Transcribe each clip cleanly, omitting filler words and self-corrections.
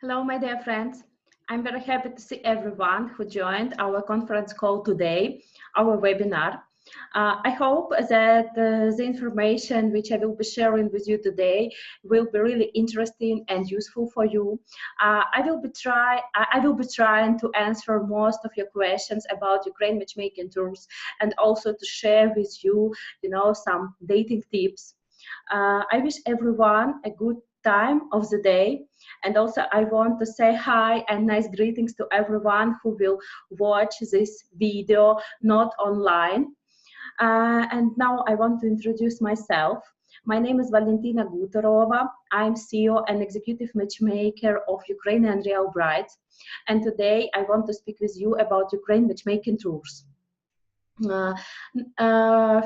Hello, my dear friends. I'm very happy to see everyone who joined our conference call today, our webinar. I hope that the information which I will be sharing with you today will be really interesting and useful for you. I will be trying to answer most of your questions about Ukraine matchmaking tours and also to share with you, some dating tips. I wish everyone a good time of the day, and also I want to say hi and nice greetings to everyone who will watch this video not online. And now I want to introduce myself. My name is Valentina Gutorova. I'm CEO and executive matchmaker of Ukrainian Real Brides, and today I want to speak with you about Ukraine matchmaking tours.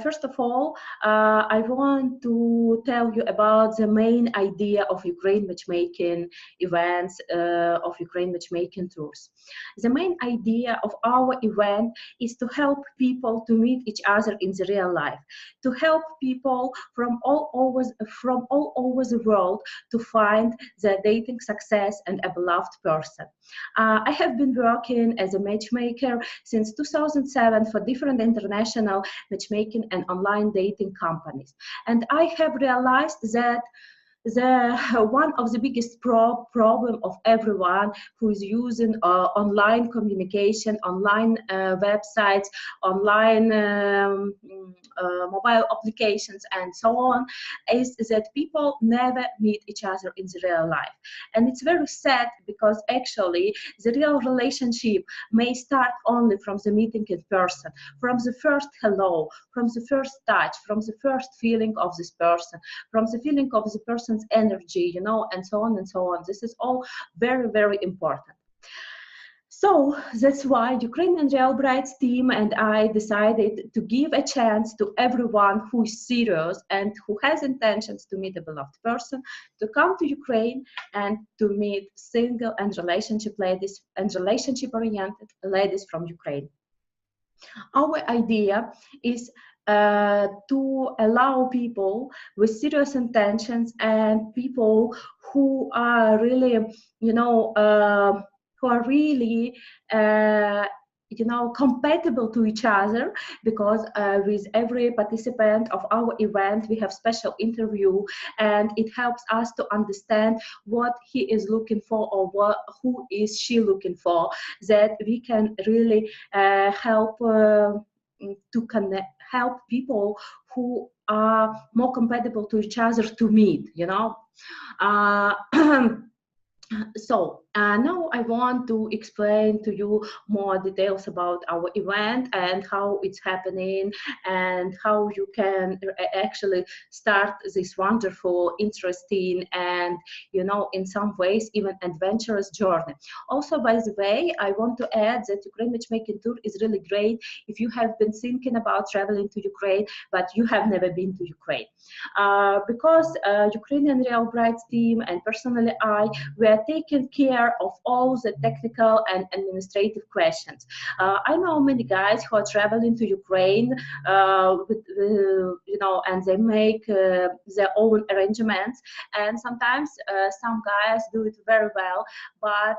First of all, I want to tell you about the main idea of Ukraine matchmaking events, of Ukraine matchmaking tours. The main idea of our event is to help people to meet each other in the real life, to help people from all over the world to find their dating success and a beloved person. I have been working as a matchmaker since 2007 for different international matchmaking and online dating companies. And I have realized that one of the biggest problem of everyone who is using online communication, online websites, online mobile applications, and so on, is that people never meet each other in the real life. And it's very sad because actually the real relationship may start only from the meeting in person, from the first hello, from the first touch, from the first feeling of this person, from the feeling of the person's energy, and so on and so on. This is all very, very important. So that's why Ukrainian Real Brides team and I decided to give a chance to everyone who is serious and who has intentions to meet a beloved person to come to Ukraine and to meet single and relationship ladies and relationship-oriented ladies from Ukraine. Our idea is to allow people with serious intentions and people who are really, compatible to each other, because with every participant of our event we have special interview, and it helps us to understand what he is looking for or who is she looking for, that we can really help help people who are more compatible to each other to meet, So now I want to explain to you more details about our event and how it's happening and how you can actually start this wonderful, interesting, and in some ways even adventurous journey. Also, by the way, I want to add that Ukraine Matchmaking Tour is really great if you have been thinking about traveling to Ukraine but you have never been to Ukraine, because Ukrainian Real Brides team and personally we are taking care of all the technical and administrative questions. I know many guys who are traveling to Ukraine, and they make their own arrangements, and sometimes some guys do it very well, but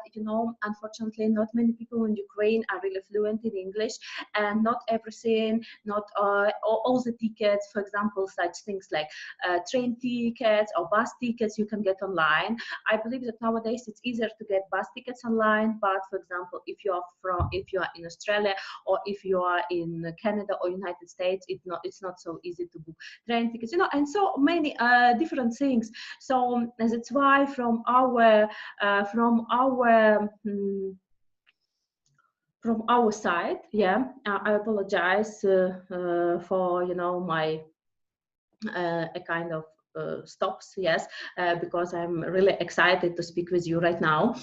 unfortunately not many people in Ukraine are really fluent in English, and not everything, not all the tickets, for example, such things like train tickets or bus tickets you can get online. I believe that nowadays it's easier to get bus tickets online, but for example, if you are in Australia or if you are in Canada or United States, it's not so easy to book train tickets, and so many different things. So that's why from our side, I apologize for my a kind of stops, yes, because I'm really excited to speak with you right now.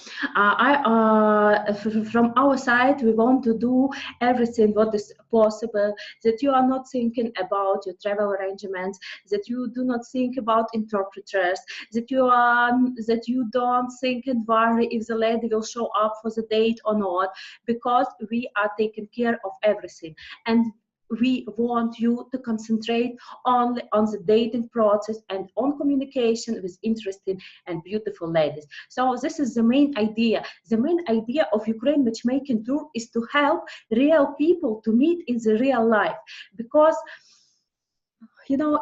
From our side, we want to do everything what is possible, that you are not thinking about your travel arrangements, that you do not think about interpreters, that you don't think and worry if the lady will show up for the date or not, because we are taking care of everything. And we want you to concentrate only on the dating process and on communication with interesting and beautiful ladies. So this is the main idea. The main idea of Ukraine Matchmaking Tour is to help real people to meet in the real life, because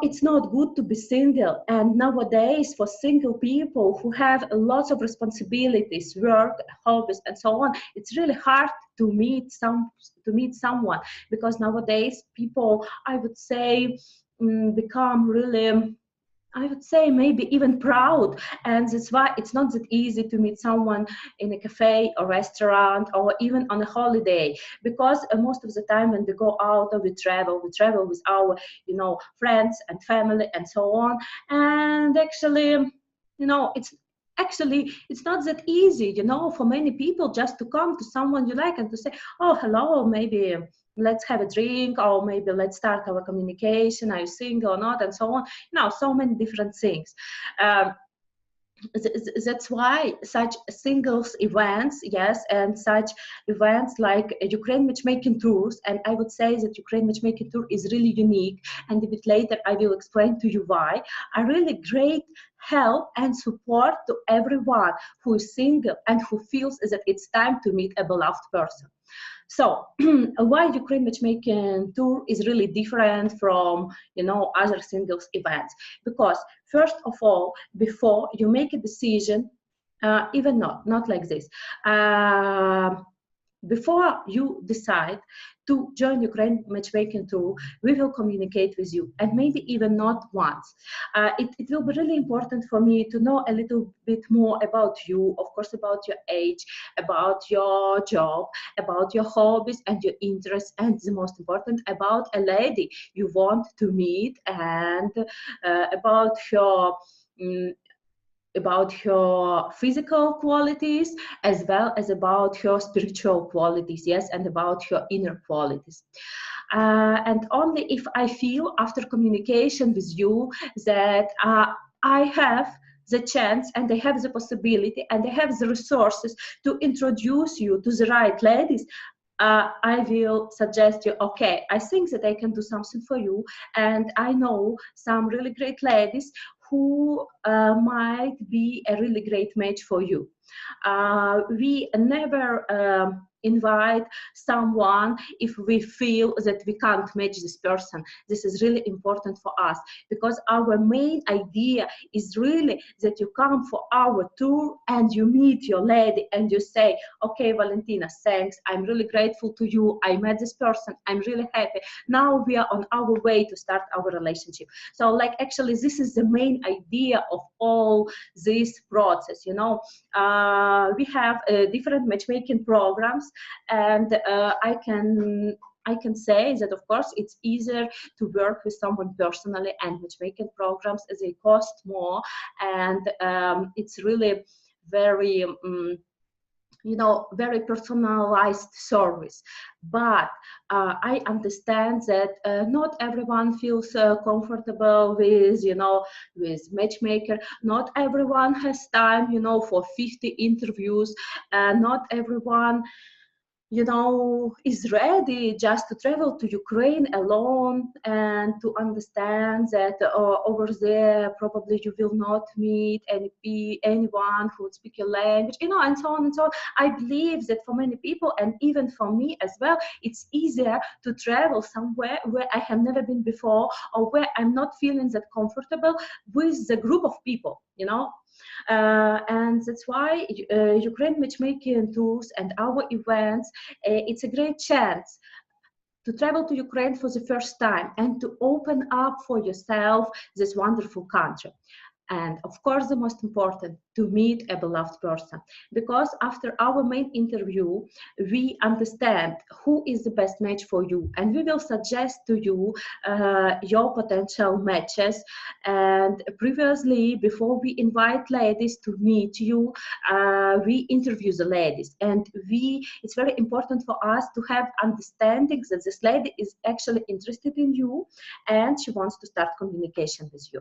it's not good to be single. And nowadays, for single people who have lots of responsibilities, work, hobbies, and so on, it's really hard to meet someone, because nowadays people, I would say, become really, I would say, maybe even proud, and that's why it's not that easy to meet someone in a cafe or restaurant or even on a holiday, because most of the time when we go out or we travel with our, friends and family and so on, and actually, it's not that easy, for many people just to come to someone you like and to say, oh, hello, maybe let's have a drink, or maybe let's start our communication, are you single or not, and so on. So many different things. That's why such singles events, yes, and such events like Ukraine Matchmaking Tours, and I would say that Ukraine Matchmaking Tour is really unique, and a bit later I will explain to you why, are really great help and support to everyone who is single and who feels that it's time to meet a beloved person. So why Ukraine Matchmaking Tour is really different from, other singles events? Because first of all, before you make a decision, even not like this, before you decide to join Ukraine Matchmaking Tour, we will communicate with you, and maybe even not once. It will be really important for me to know a little bit more about you, of course, about your age, about your job, about your hobbies and your interests, and the most important, about a lady you want to meet, and about her physical qualities, as well as about her spiritual qualities, yes, and about her inner qualities. And only if I feel after communication with you that I have the chance and I have the possibility and I have the resources to introduce you to the right ladies, I will suggest you, okay, I think that I can do something for you, and I know some really great ladies who might be a really great match for you. We never invite someone if we feel that we can't match this person. This is really important for us, because our main idea is really that you come for our tour and you meet your lady and you say, okay, Valentina, thanks, I'm really grateful to you, I met this person, I'm really happy, now we are on our way to start our relationship. So actually this is the main idea of all this process. We have different matchmaking programs, and I can say that, of course, it's easier to work with someone personally, and matchmaking programs, they cost more, and it's really very very personalized service. But I understand that not everyone feels comfortable with matchmaker. Not everyone has time, for 50 interviews. Not everyone is ready just to travel to Ukraine alone, and to understand that over there probably you will not meet anyone who would speak your language, and so on and so on. I believe that for many people, and even for me as well, it's easier to travel somewhere where I have never been before, or where I'm not feeling that comfortable with the group of people, and that's why Ukraine Matchmaking Tours and our events, it's a great chance to travel to Ukraine for the first time and to open up for yourself this wonderful country. And of course, the most important, to meet a beloved person. Because after our main interview, we understand who is the best match for you, and we will suggest to you your potential matches. And previously, before we invite ladies to meet you, we interview the ladies, and it's very important for us to have understanding that this lady is actually interested in you and she wants to start communication with you.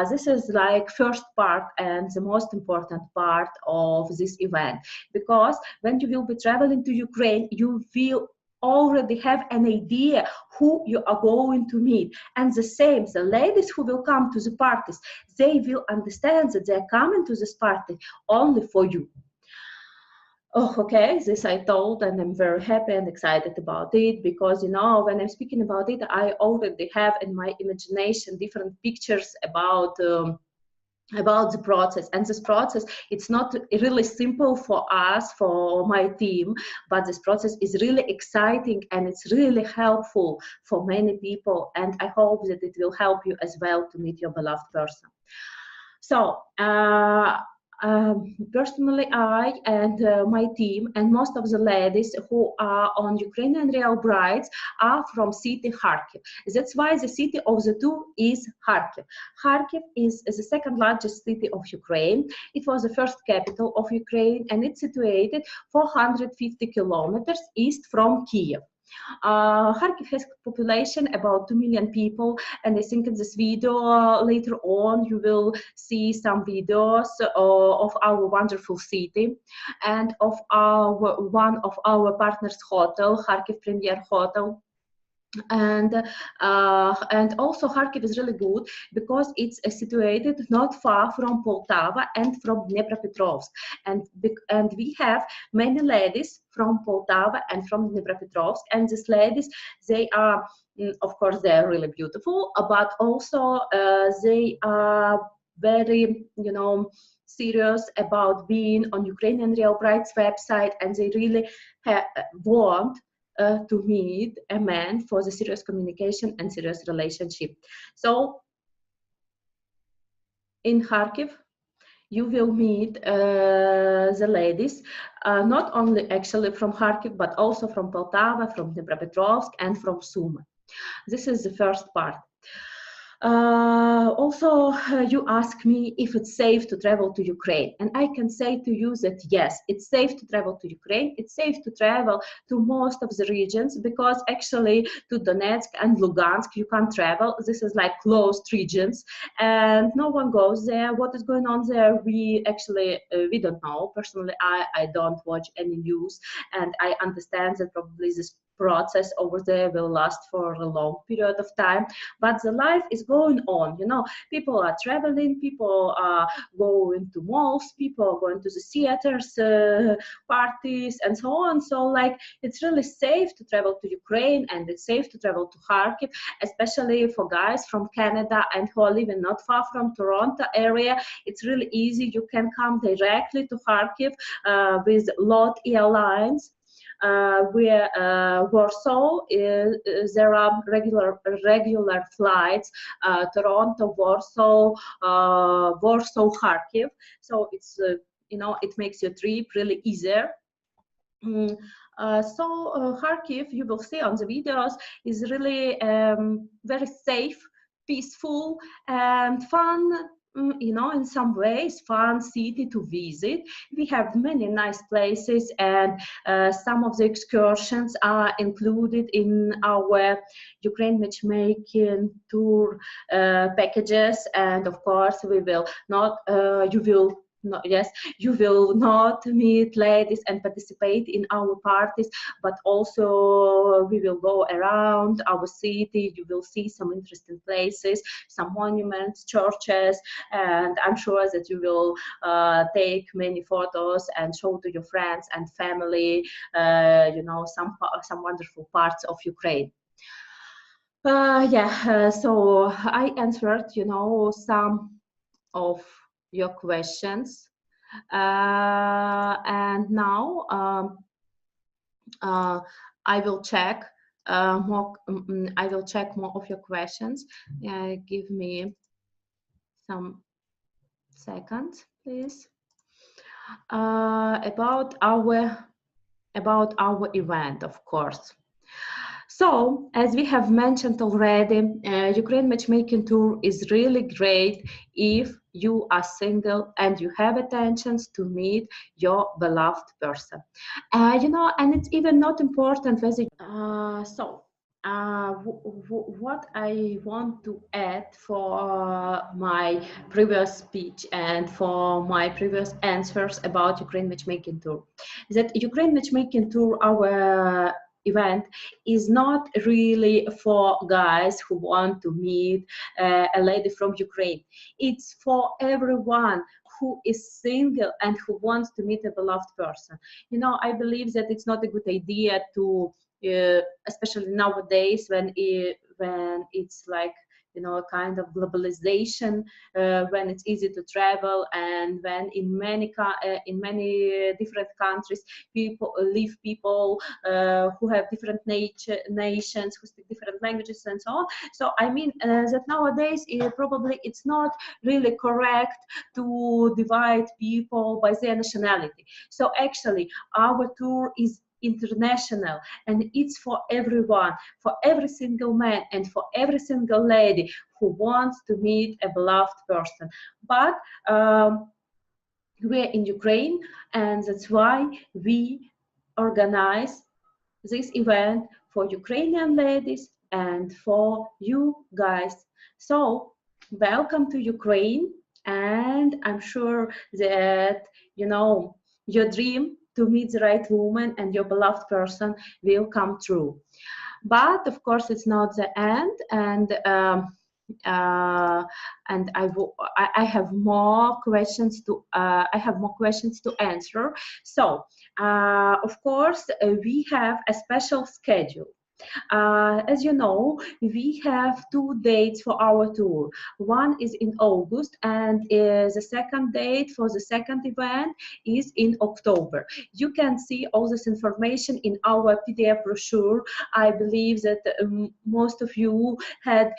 This is first part and the most important part of this event, because when you will be traveling to Ukraine, you will already have an idea who you are going to meet. And the same, the ladies who will come to the parties, they will understand that they're coming to this party only for you. Oh, okay, this I told, and I'm very happy and excited about it, because, you know, when I'm speaking about it, I already have in my imagination different pictures about the process. And this process, it's not really simple for us, for my team, but this process is really exciting and it's really helpful for many people, and I hope that it will help you as well to meet your beloved person. So personally, I and my team and most of the ladies who are on Ukrainian Real Brides are from city Kharkiv. That's why the city of the two is Kharkiv. Kharkiv is the second largest city of Ukraine. It was the first capital of Ukraine, and it's situated 450 kilometers east from Kiev. Kharkiv has a population about 2 million people, and I think in this video later on you will see some videos of our wonderful city and of one of our partners hotel, Kharkiv Premier Hotel. And also Kharkiv is really good because it's situated not far from Poltava and from Dnipropetrovsk, and we have many ladies from Poltava and from Dnipropetrovsk, and these ladies, they are, of course, they are really beautiful, but also they are very, you know, serious about being on Ukrainian Real Brides website, and they really want to meet a man for the serious communication and serious relationship. So in Kharkiv, you will meet the ladies, not only actually from Kharkiv, but also from Poltava, from Dnipropetrovsk, and from Sumy. This is the first part. Also, you ask me if it's safe to travel to Ukraine, and I can say to you that yes, it's safe to travel to Ukraine. It's safe to travel to most of the regions, because actually to Donetsk and Lugansk you can't travel. This is like closed regions, and no one goes there. What is going on there, we actually we don't know. Personally, I don't watch any news, and I understand that probably this process over there will last for a long period of time, but the life is going on, you know. People are traveling, people are going to malls, people are going to the theaters, parties, and so on. So like, it's really safe to travel to Ukraine, and it's safe to travel to Kharkiv, especially for guys from Canada and who are living not far from Toronto area. It's really easy. You can come directly to Kharkiv with LOT Airlines. Where Warsaw, there are regular flights, Toronto, Warsaw, Warsaw, Kharkiv. So it's you know, it makes your trip really easier. Kharkiv, you will see on the videos, is really very safe, peaceful, and fun. You know, in some ways, fun city to visit. We have many nice places, and some of the excursions are included in our Ukraine Matchmaking Tour packages. And of course, we will not, you will not meet ladies and participate in our parties, but also we will go around our city. You will see some interesting places, some monuments, churches, and I'm sure that you will take many photos and show to your friends and family, you know, some wonderful parts of Ukraine. So I answered, you know, some of your questions, and now I will check more. I will check more of your questions. Give me some seconds, please. About our event, of course. So, as we have mentioned already, Ukraine Matchmaking Tour is really great if you are single and you have intentions to meet your beloved person. You know, and it's even not important whether. What I want to add for my previous speech and for my previous answers about Ukraine Matchmaking Tour is that Ukraine Matchmaking Tour, our event is not really for guys who want to meet a lady from Ukraine. It's for everyone who is single and who wants to meet a beloved person. You know, I believe that it's not a good idea to, especially nowadays when it's like, you know, a kind of globalization, when it's easy to travel, and when in many different countries people who have different nations, who speak different languages and so on. So I mean that nowadays probably it's not really correct to divide people by their nationality. So actually our tour is international, and it's for everyone, for every single man and for every single lady who wants to meet a beloved person. But we're in Ukraine, and that's why we organize this event for Ukrainian ladies and for you guys. So welcome to Ukraine, and I'm sure that, you know, your dream to meet the right woman and your beloved person will come true. But of course it's not the end, and I have more questions to answer. So of course we have a special schedule. As you know, we have 2 dates for our tour. One is in August, and the second date for the second event is in October. You can see all this information in our PDF brochure. I believe that most of you had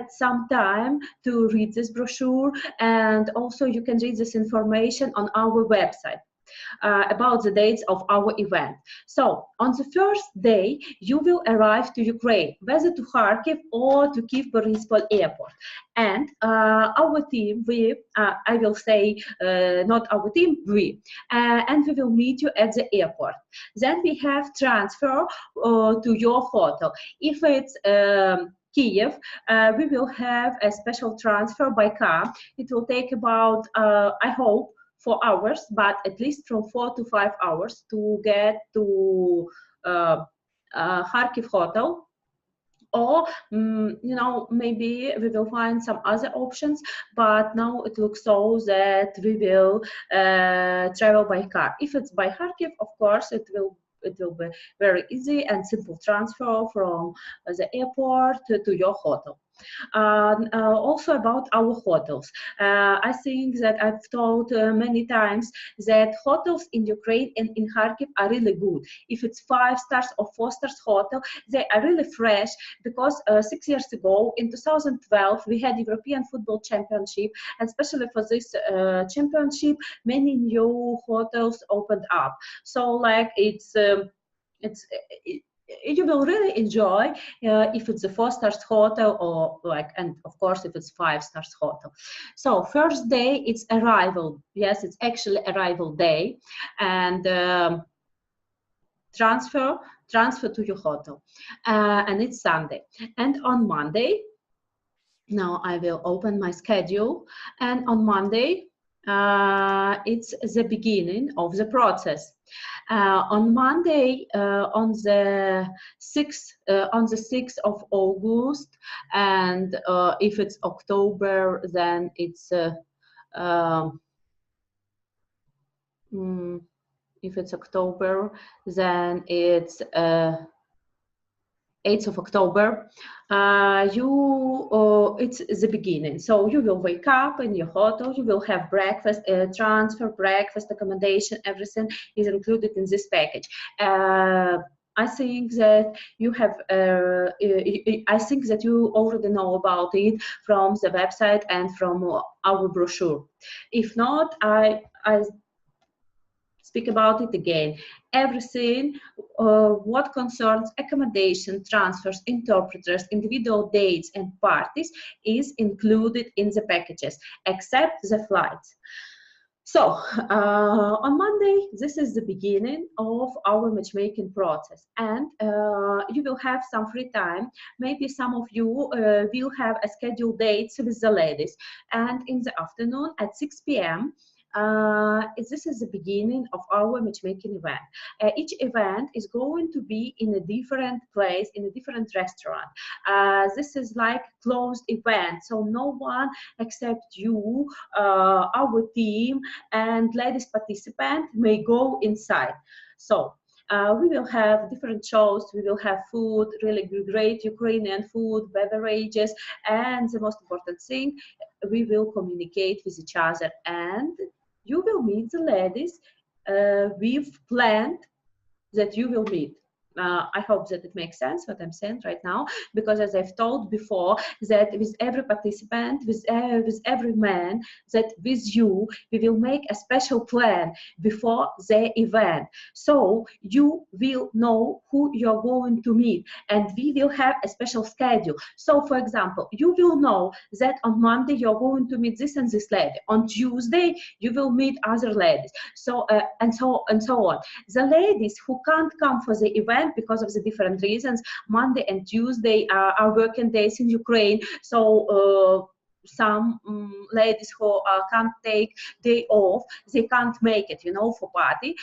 some time to read this brochure, and also you can read this information on our website. About the dates of our event. So on the first day, you will arrive to Ukraine, whether to Kharkiv or to Kyiv Boryspil airport. And our team, I will say not our team, and we will meet you at the airport. Then we have transfer to your hotel. If it's Kiev, we will have a special transfer by car. It will take about, I hope, 4 hours, but at least from 4 to 5 hours to get to Kharkiv hotel. Or you know, maybe we will find some other options, but now it looks so that we will travel by car. If it's by Kharkiv, of course it will be very easy and simple transfer from the airport to your hotel. Also about our hotels, I think that I've told many times that hotels in Ukraine and in Kharkiv are really good. If it's 5 stars or 4 stars hotel, they are really fresh, because 6 years ago in 2012 we had European Football Championship, and especially for this championship many new hotels opened up. So like you will really enjoy if it's a 4 stars hotel, or like, and of course if it's 5 stars hotel. So first day it's arrival. Yes, it's actually arrival day, and transfer to your hotel, and it's Sunday. And on Monday, now I will open my schedule, and on Monday it's the beginning of the process. On Monday, on the 6th of August, and if it's October, then it's if it's October, then it's 8th of October, it's the beginning. So you will wake up in your hotel, you will have breakfast, transfer, breakfast, accommodation, everything is included in this package. I think that you have, I think that you already know about it from the website and from our brochure. If not, I speak about it again. Everything what concerns accommodation, transfers, interpreters, individual dates and parties is included in the packages, except the flights. So on Monday, this is the beginning of our matchmaking process, and you will have some free time. Maybe some of you will have a scheduled dates with the ladies, and in the afternoon at 6 p.m. this is the beginning of our matchmaking event. Each event is going to be in a different place, in a different restaurant. This is like closed event, so no one except you, our team, and ladies participant may go inside. So we will have different shows, we will have food, really great Ukrainian food, beverages, and the most important thing, we will communicate with each other, and you will meet the ladies we've planned that you will meet. I hope that it makes sense what I'm saying right now, because as I've told before, that with every participant, with every man, that with you, we will make a special plan before the event. So you will know who you're going to meet, and we will have a special schedule. So for example, you will know that on Monday you're going to meet this and this lady. On Tuesday, you will meet other ladies. So and so on. The ladies who can't come for the event because of the different reasons, Monday and Tuesday are working days in Ukraine, so some ladies who can't take day off, they can't make it, for party,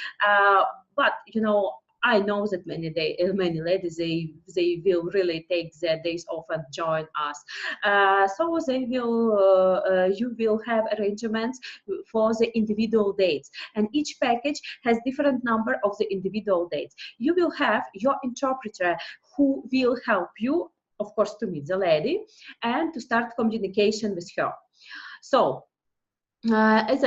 but I know that many ladies, they will really take their days off and join us. So they will, you will have arrangements for the individual dates, and each package has different number of the individual dates. You will have your interpreter who will help you, of course, to meet the lady and to start communication with her. So as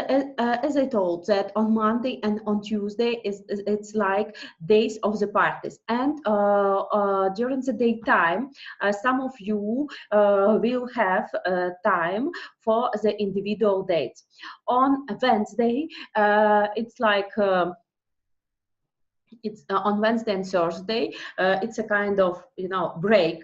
I told, that on Monday and on Tuesday it's like days of the parties, and during the daytime some of you will have time for the individual dates. On Wednesday it's like it's on Wednesday and Thursday it's a kind of break.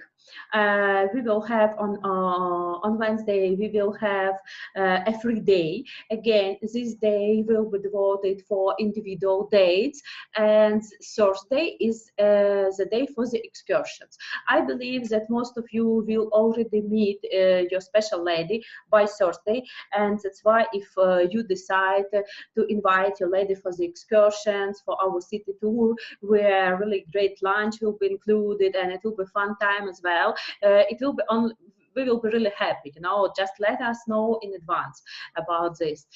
We will have on Wednesday we will have a free day. Again, this day will be devoted for individual dates, and Thursday is the day for the excursions. I believe that most of you will already meet your special lady by Thursday, and that's why if you decide to invite your lady for the excursions, for our city tour, where really great lunch will be included and it will be fun time as well, it will be on. We will be really happy, just let us know in advance about this.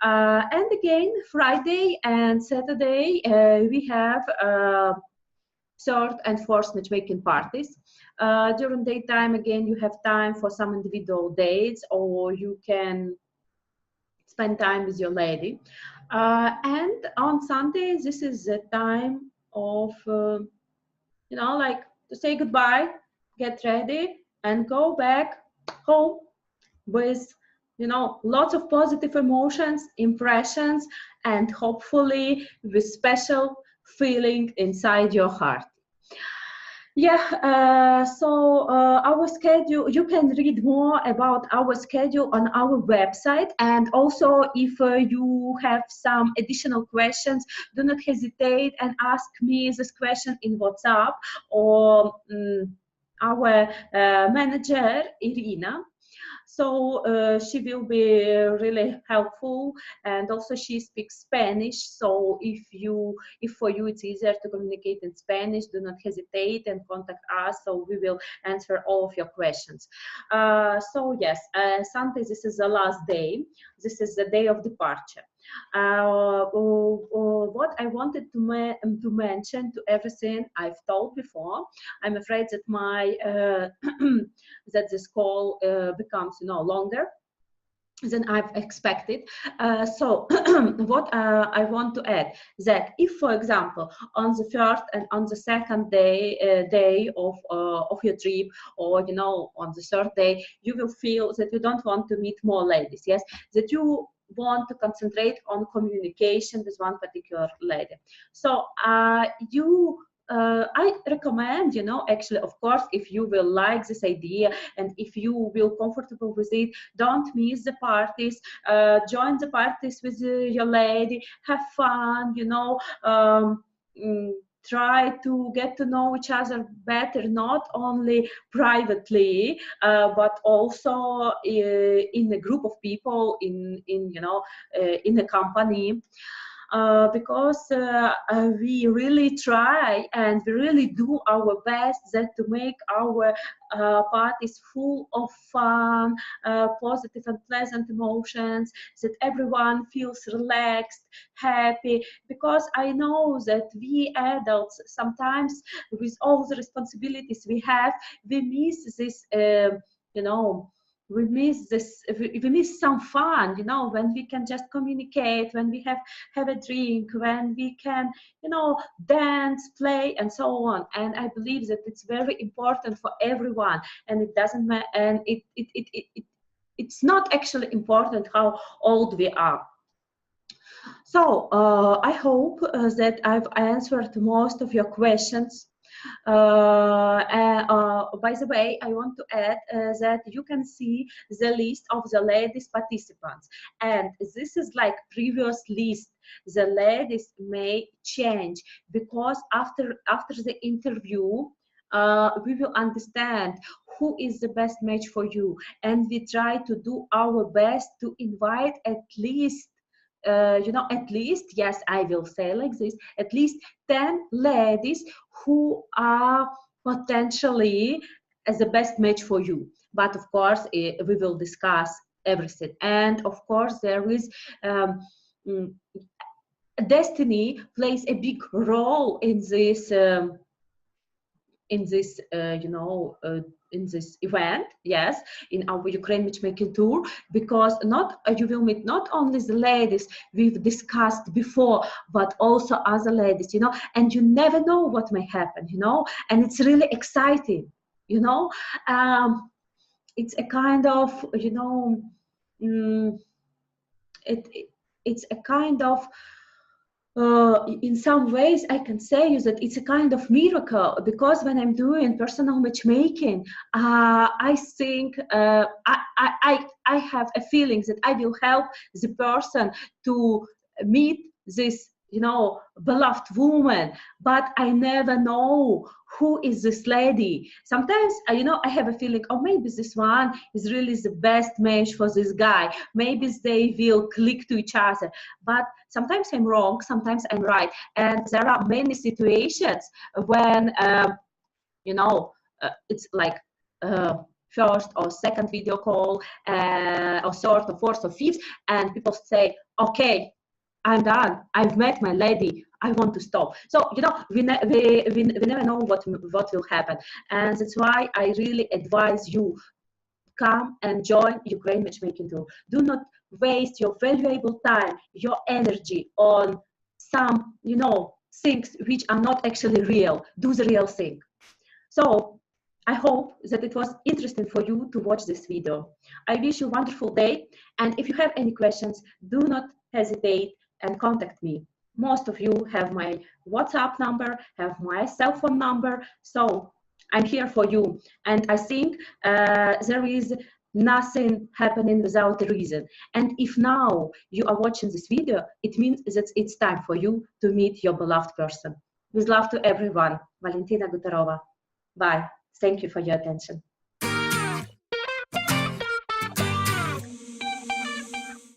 And again, Friday and Saturday, we have third and fourth matchmaking parties. During daytime, again, you have time for some individual dates, or you can spend time with your lady. And on Sunday, this is the time of, like to say goodbye, get ready, and go back home with, lots of positive emotions, impressions, and hopefully with special feeling inside your heart. Yeah, so our schedule, you can read more about our schedule on our website, and also if you have some additional questions, do not hesitate and ask me this question in WhatsApp, or our manager Irina. So she will be really helpful, and also she speaks Spanish. So if for you it's easier to communicate in Spanish, do not hesitate and contact us. So we will answer all of your questions. So yes, Sunday, this is the last day. This is the day of departure. What I wanted to mention to everything I've told before, I'm afraid that my that this call becomes longer than I've expected. So what I want to add, that if, for example, on the first and on the second day of your trip, or on the third day, you will feel that you don't want to meet more ladies, yes, that you want to concentrate on communication with one particular lady. So I recommend, actually, of course, if you will like this idea and if you will comfortable with it, don't miss the parties, join the parties with your lady, have fun, try to get to know each other better, not only privately, but also in a group of people, in you know, in a company. Because we really try and we really do our best that to make our parties full of fun, positive and pleasant emotions, that everyone feels relaxed, happy, because I know that we adults sometimes, with all the responsibilities we have, we miss this, you know, we miss this, we miss some fun, you know, when we can just communicate, when we have a drink, when we can, you know, dance, play, and so on. And I believe that it's very important for everyone, and it doesn't matter, and it's not actually important how old we are. So I hope that I've answered most of your questions. By the way, I want to add that you can see the list of the ladies participants, and this is like previous list. The ladies may change because after the interview, we will understand who is the best match for you, and we try to do our best to invite at least, you know, at least, yes, I will say like this, at least 10 ladies who are potentially as the best match for you. But of course, we will discuss everything. And of course, there is destiny plays a big role in this. You know, in this event, yes, in our Ukraine Matchmaking Tour, because not you will meet not only the ladies we've discussed before, but also other ladies, you know, and you never know what may happen, you know, and it's really exciting, you know. It's a kind of, you know, it's a kind of, in some ways I can say that it's a kind of miracle, because when I'm doing personal matchmaking, I think I have a feeling that I will help the person to meet this, you know, beloved woman, but I never know who is this lady. Sometimes, you know, I have a feeling, oh, maybe this one is really the best match for this guy. Maybe they will click to each other. But sometimes I'm wrong, sometimes I'm right. And there are many situations when, you know, it's like first or second video call, or third or fourth or fifth, and people say, okay, I'm done. I've met my lady. I want to stop. So, you know, we never know what will happen. And that's why I really advise you, come and join Ukraine Matchmaking Tour. Do not waste your valuable time, your energy on some, you know, things which are not actually real. Do the real thing. So I hope that it was interesting for you to watch this video. I wish you a wonderful day. And if you have any questions, do not hesitate and contact me. Most of you have my WhatsApp number, have my cell phone number, so I'm here for you. And I think there is nothing happening without a reason. And if now you are watching this video, it means that it's time for you to meet your beloved person. With love to everyone, Valentina Gutarova. Bye. Thank you for your attention.